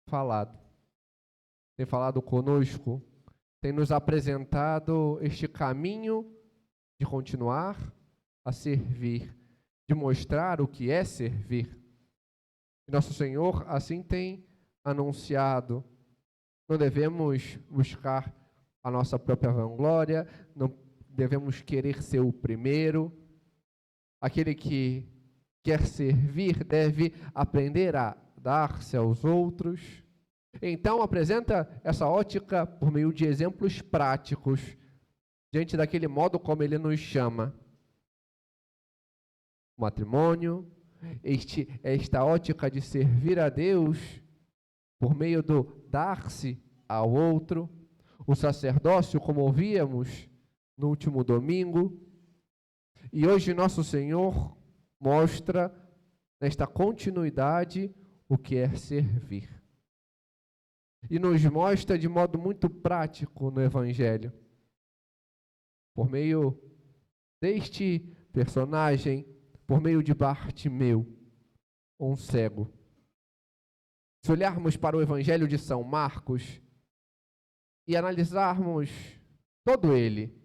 falado. Tem falado conosco, tem nos apresentado este caminho de continuar a servir, de mostrar o que é servir. E nosso Senhor assim tem anunciado. Não devemos buscar a nossa própria vanglória, não devemos querer ser o primeiro. Aquele que quer servir deve aprender a dar-se aos outros. Então, apresenta essa ótica por meio de exemplos práticos, diante daquele modo como ele nos chama. O matrimônio, esta ótica de servir a Deus por meio do dar-se ao outro. O sacerdócio, como ouvíamos no último domingo. E hoje nosso Senhor mostra nesta continuidade o que é servir. E nos mostra de modo muito prático no Evangelho. Por meio deste personagem, por meio de Bartimeu, um cego. Se olharmos para o Evangelho de São Marcos e analisarmos todo ele,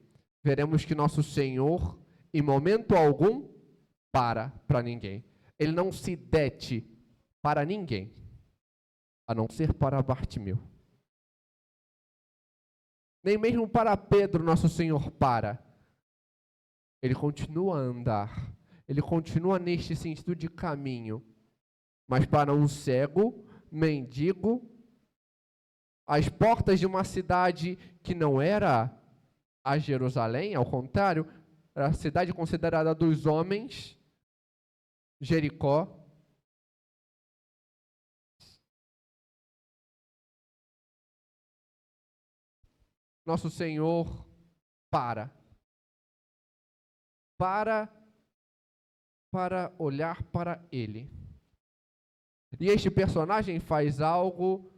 veremos que nosso Senhor, em momento algum, para ninguém. Ele não se dete para ninguém, a não ser para Bartimeu. Nem mesmo para Pedro, nosso Senhor para. Ele continua a andar. Ele continua neste sentido de caminho. Mas para um cego, mendigo, às portas de uma cidade que não era a Jerusalém, ao contrário, era a cidade considerada dos homens, Jericó. Nosso Senhor para olhar para ele. E este personagem faz algo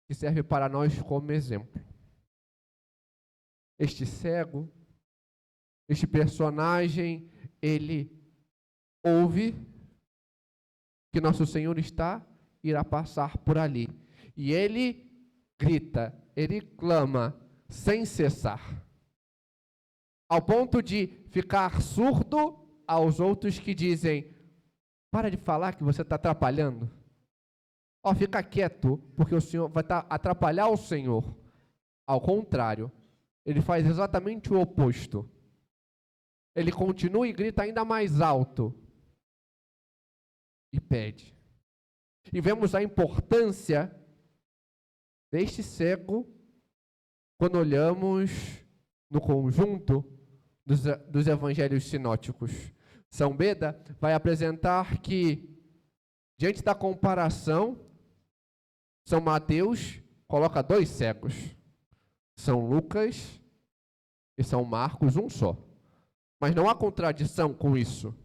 que serve para nós como exemplo. Este cego, este personagem, ele ouve que nosso Senhor irá passar por ali. E ele grita, ele clama sem cessar, ao ponto de ficar surdo aos outros que dizem: para de falar que você está atrapalhando. Fica quieto, porque o Senhor vai atrapalhar o Senhor. Ao contrário, ele faz exatamente o oposto. Ele continua e grita ainda mais alto e pede. E vemos a importância deste cego quando olhamos no conjunto dos evangelhos sinóticos. São Beda vai apresentar que, diante da comparação, São Mateus coloca 2 cegos. São Lucas e São Marcos, um só. Mas não há contradição com isso.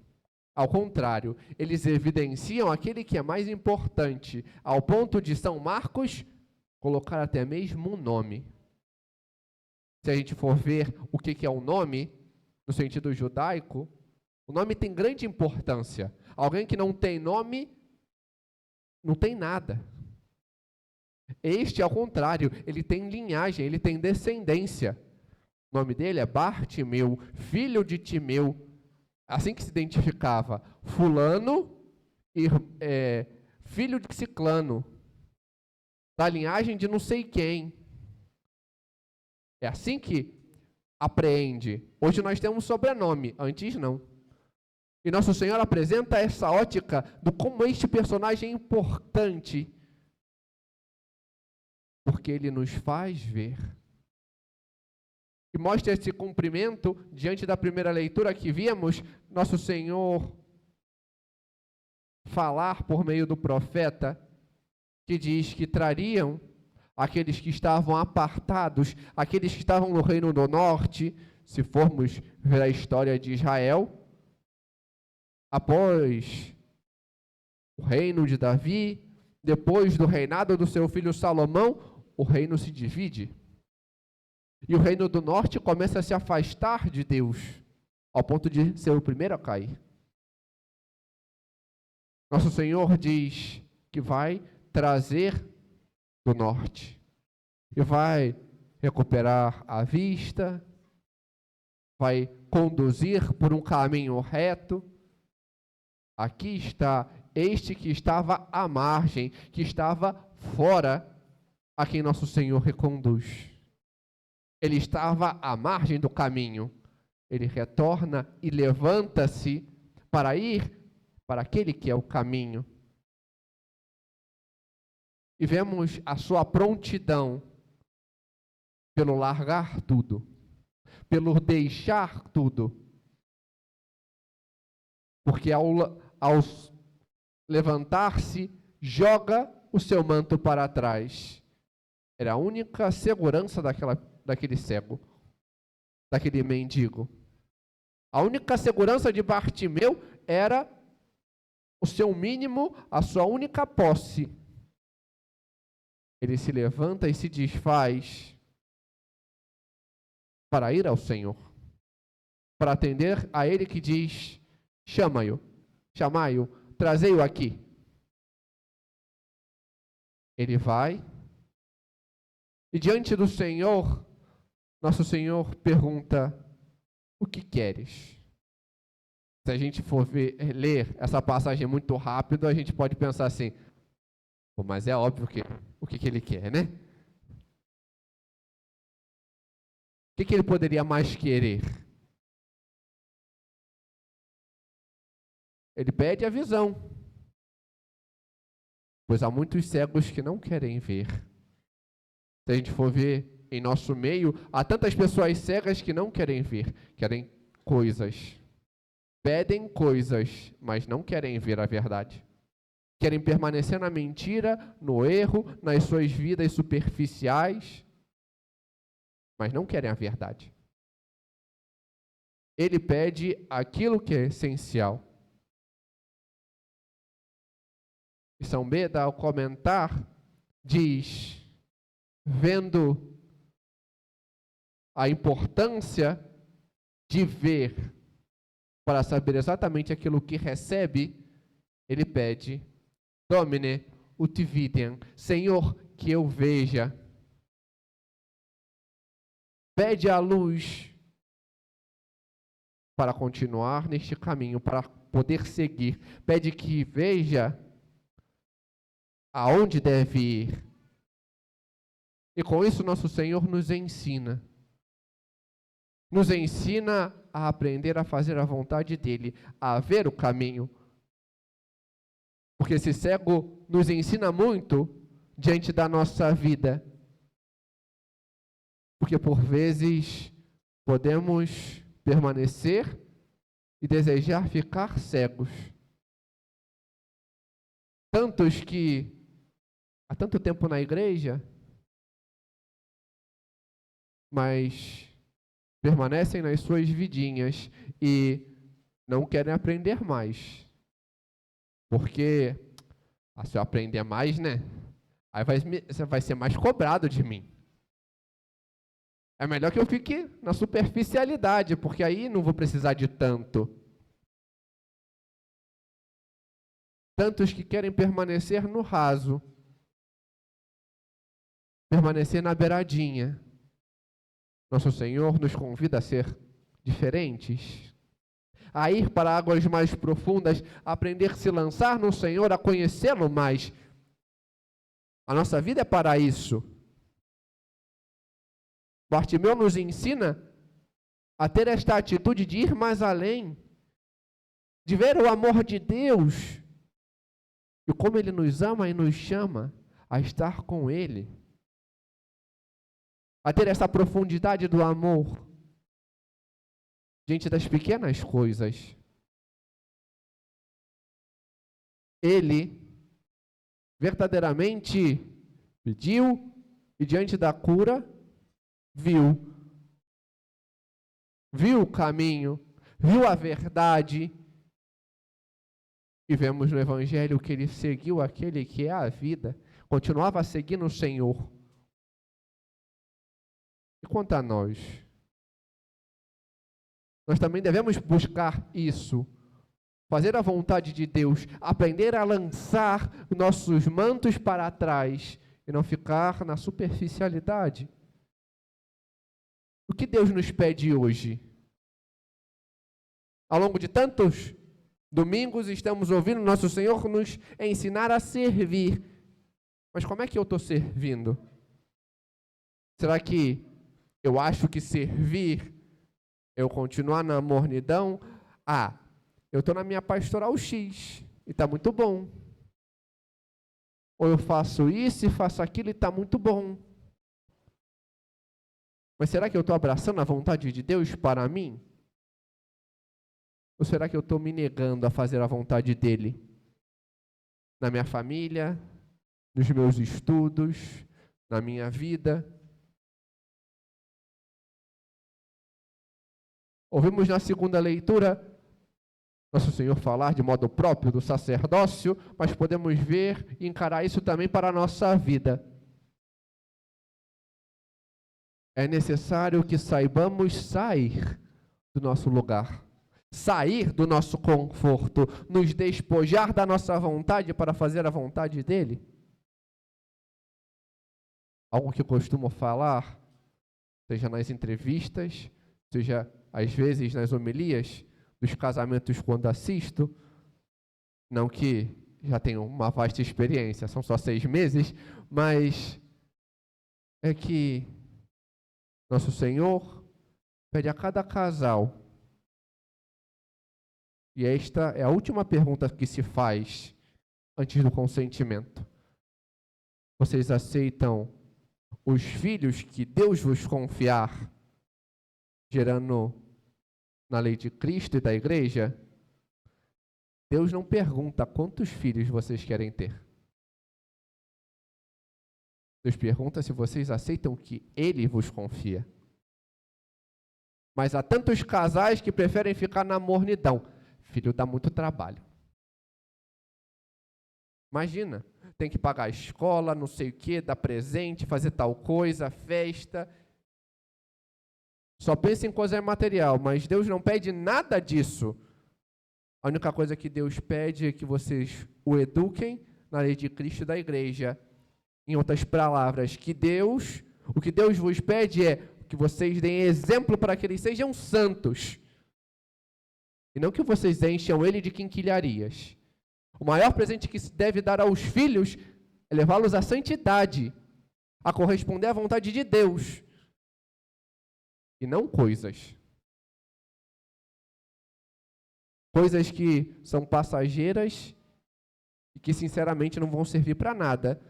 Ao contrário, eles evidenciam aquele que é mais importante, ao ponto de São Marcos colocar até mesmo um nome. Se a gente for ver o que é um nome, no sentido judaico, o nome tem grande importância. Alguém que não tem nome, não tem nada. Este, ao contrário, ele tem linhagem, ele tem descendência. O nome dele é Bartimeu, filho de Timeu. Assim que se identificava, fulano, filho de ciclano, da linhagem de não sei quem. É assim que apreende. Hoje nós temos sobrenome, antes não. E Nosso Senhor apresenta essa ótica do como este personagem é importante, porque ele nos faz ver. E mostra esse cumprimento diante da primeira leitura que vimos Nosso Senhor falar por meio do profeta, que diz que trariam aqueles que estavam apartados, aqueles que estavam no reino do norte. Se formos ver a história de Israel, após o reino de Davi, depois do reinado do seu filho Salomão, o reino se divide. E o reino do norte começa a se afastar de Deus, ao ponto de ser o primeiro a cair. Nosso Senhor diz que vai trazer do norte. E vai recuperar a vista, vai conduzir por um caminho reto. Aqui está este que estava à margem, que estava fora, a quem nosso Senhor reconduz. Ele estava à margem do caminho. Ele retorna e levanta-se para ir para aquele que é o caminho. E vemos a sua prontidão pelo largar tudo, pelo deixar tudo. Porque ao levantar-se, joga o seu manto para trás. Era a única segurança daquele cego, daquele mendigo. A única segurança de Bartimeu era o seu mínimo, a sua única posse. Ele se levanta e se desfaz para ir ao Senhor, para atender a Ele que diz: chamai-o, trazei-o aqui. Ele vai, e diante do Senhor, nosso Senhor pergunta: o que queres? Se a gente for ler essa passagem muito rápido, a gente pode pensar assim: pô, mas é óbvio o que ele quer, né? O que ele poderia mais querer? Ele pede a visão, pois há muitos cegos que não querem ver. Se a gente for ver em nosso meio, há tantas pessoas cegas que não querem ver, querem coisas. Pedem coisas, mas não querem ver a verdade. Querem permanecer na mentira, no erro, nas suas vidas superficiais, mas não querem a verdade. Ele pede aquilo que é essencial. E São Beda, ao comentar, diz: vendo a importância de ver para saber exatamente aquilo que recebe, ele pede: Domine ut videm, Senhor, que eu veja. Pede a luz para continuar neste caminho, para poder seguir. Pede que veja aonde deve ir. E com isso nosso Senhor nos ensina. Nos ensina a aprender a fazer a vontade dEle, a ver o caminho. Porque esse cego nos ensina muito diante da nossa vida. Porque por vezes podemos permanecer e desejar ficar cegos. Tantos que há tanto tempo na igreja, mas permanecem nas suas vidinhas e não querem aprender mais. Porque, se eu aprender mais, né? Aí você vai ser mais cobrado de mim. É melhor que eu fique na superficialidade, porque aí não vou precisar de tanto. Tantos que querem permanecer no raso, permanecer na beiradinha. Nosso Senhor nos convida a ser diferentes, a ir para águas mais profundas, a aprender a se lançar no Senhor, a conhecê-lo mais. A nossa vida é para isso. Bartimeu nos ensina a ter esta atitude de ir mais além, de ver o amor de Deus e como Ele nos ama e nos chama a estar com Ele, a ter essa profundidade do amor diante das pequenas coisas. Ele verdadeiramente pediu e diante da cura viu o caminho, viu a verdade. E vemos no Evangelho que ele seguiu aquele que é a vida, continuava seguindo o Senhor. E quanto a nós? Nós também devemos buscar isso, fazer a vontade de Deus, aprender a lançar nossos mantos para trás e não ficar na superficialidade. O que Deus nos pede hoje? Ao longo de tantos domingos estamos ouvindo nosso Senhor nos ensinar a servir. Mas como é que eu estou servindo? Será que eu acho que servir é eu continuar na mornidão? Eu estou na minha pastoral X e está muito bom. Ou eu faço isso e faço aquilo e está muito bom. Mas será que eu estou abraçando a vontade de Deus para mim? Ou será que eu estou me negando a fazer a vontade dEle? Na minha família, nos meus estudos, na minha vida? Ouvimos na segunda leitura nosso Senhor falar de modo próprio do sacerdócio, mas podemos ver e encarar isso também para a nossa vida. É necessário que saibamos sair do nosso lugar, sair do nosso conforto, nos despojar da nossa vontade para fazer a vontade dEle. Algo que eu costumo falar, seja nas entrevistas, seja às vezes nas homilias dos casamentos quando assisto, não que já tenho uma vasta experiência, são só 6 meses, mas é que nosso Senhor pede a cada casal, e esta é a última pergunta que se faz antes do consentimento: vocês aceitam os filhos que Deus vos confiar, gerando na lei de Cristo e da igreja? Deus não pergunta quantos filhos vocês querem ter. Deus pergunta se vocês aceitam que Ele vos confia. Mas há tantos casais que preferem ficar na mornidão. Filho dá muito trabalho. Imagina, tem que pagar a escola, não sei o quê, dar presente, fazer tal coisa, festa. Só pensa em coisa material, mas Deus não pede nada disso. A única coisa que Deus pede é que vocês o eduquem na lei de Cristo e da igreja. Em outras palavras, o que Deus vos pede é que vocês deem exemplo para que eles sejam santos. E não que vocês encham ele de quinquilharias. O maior presente que se deve dar aos filhos é levá-los à santidade, a corresponder à vontade de Deus. E não coisas. Coisas que são passageiras e que, sinceramente, não vão servir para nada.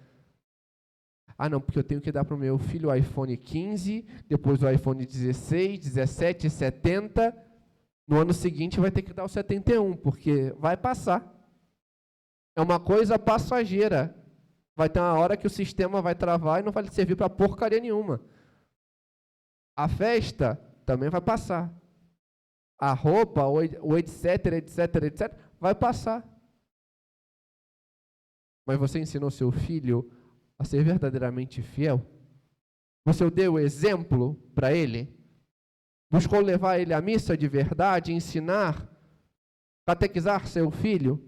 Não, porque eu tenho que dar para o meu filho o iPhone 15, depois o iPhone 16, 17, 70. No ano seguinte vai ter que dar o 71, porque vai passar. É uma coisa passageira. Vai ter uma hora que o sistema vai travar e não vai servir para porcaria nenhuma. A festa também vai passar. A roupa, o etc, vai passar. Mas você ensinou seu filho a ser verdadeiramente fiel? Você deu o exemplo para ele? Buscou levar ele à missa de verdade, ensinar, catequizar seu filho?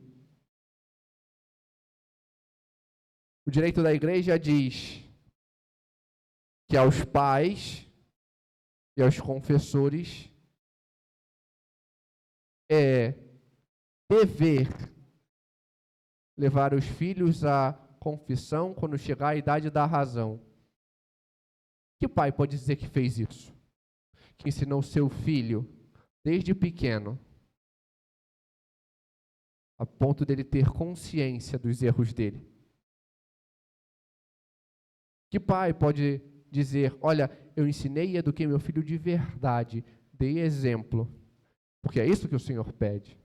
O direito da igreja diz que aos pais e aos confessores é dever levar os filhos à confissão quando chegar a idade da razão. Que pai pode dizer que fez isso? Que ensinou seu filho desde pequeno, a ponto dele ter consciência dos erros dele? Que pai pode dizer, olha, eu ensinei e eduquei meu filho de verdade, dei exemplo, porque é isso que o Senhor pede.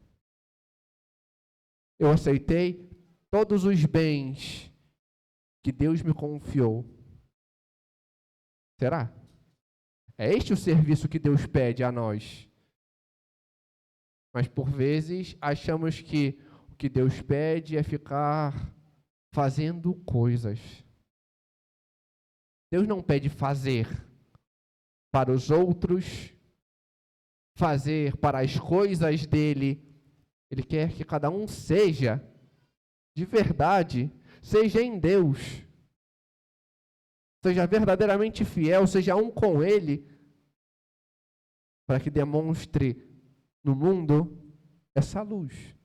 Eu aceitei todos os bens que Deus me confiou. Será? É este o serviço que Deus pede a nós. Mas por vezes achamos que o que Deus pede é ficar fazendo coisas. Deus não pede fazer para os outros, fazer para as coisas dele. Ele quer que cada um seja, de verdade, seja em Deus, seja verdadeiramente fiel, seja um com Ele, para que demonstre no mundo essa luz.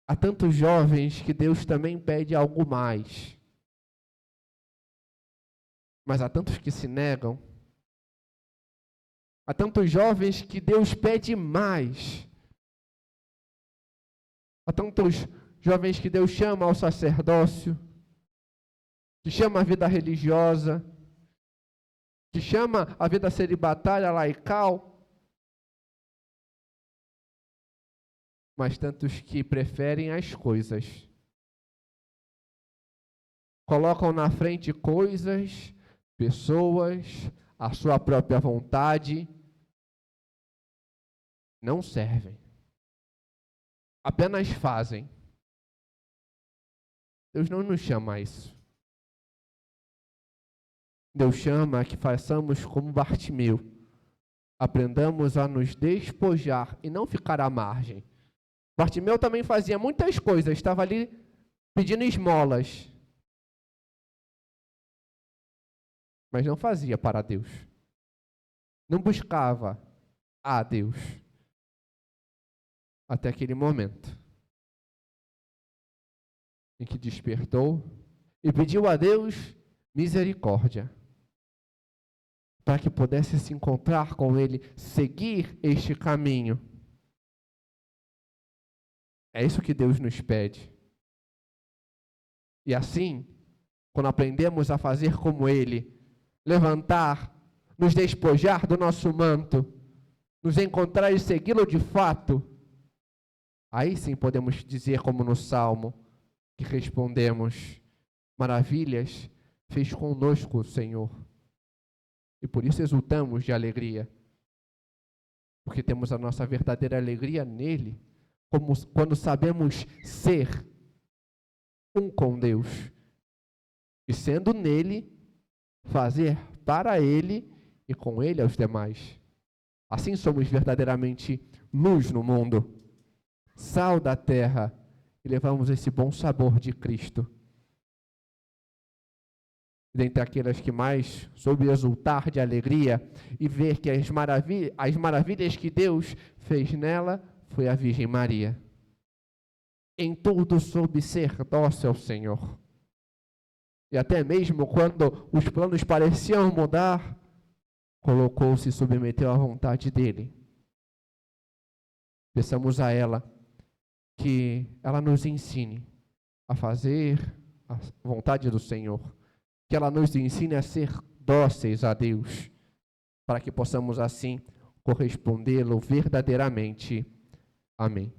Há tantos jovens que Deus também pede algo mais, mas há tantos que se negam. Há tantos jovens que Deus pede mais. Há tantos jovens que Deus chama ao sacerdócio, que chama a vida religiosa, que chama a vida celibatária, laical, mas tantos que preferem as coisas. Colocam na frente coisas, pessoas, a sua própria vontade, não servem. Apenas fazem. Deus não nos chama a isso. Deus chama que façamos como Bartimeu. Aprendamos a nos despojar e não ficar à margem. Bartimeu também fazia muitas coisas, estava ali pedindo esmolas. Mas não fazia para Deus. Não buscava a Deus. Até aquele momento em que despertou e pediu a Deus misericórdia, para que pudesse se encontrar com Ele, seguir este caminho. É isso que Deus nos pede. E assim, quando aprendemos a fazer como Ele, levantar, nos despojar do nosso manto, nos encontrar e segui-lo de fato, aí sim podemos dizer, como no Salmo, que respondemos: maravilhas fez conosco o Senhor. E por isso exultamos de alegria, porque temos a nossa verdadeira alegria nele, como quando sabemos ser um com Deus, e sendo nele, fazer para ele e com ele aos demais. Assim somos verdadeiramente luz no mundo, sal da terra, e levamos esse bom sabor de Cristo. Dentre aquelas que mais soube exultar de alegria e ver que as maravilhas que Deus fez nela foi a Virgem Maria. Em tudo soube ser dócil ao Senhor. E até mesmo quando os planos pareciam mudar, colocou-se e submeteu à vontade dele. Peçamos a ela que ela nos ensine a fazer a vontade do Senhor, que ela nos ensine a ser dóceis a Deus, para que possamos assim correspondê-lo verdadeiramente. Amém.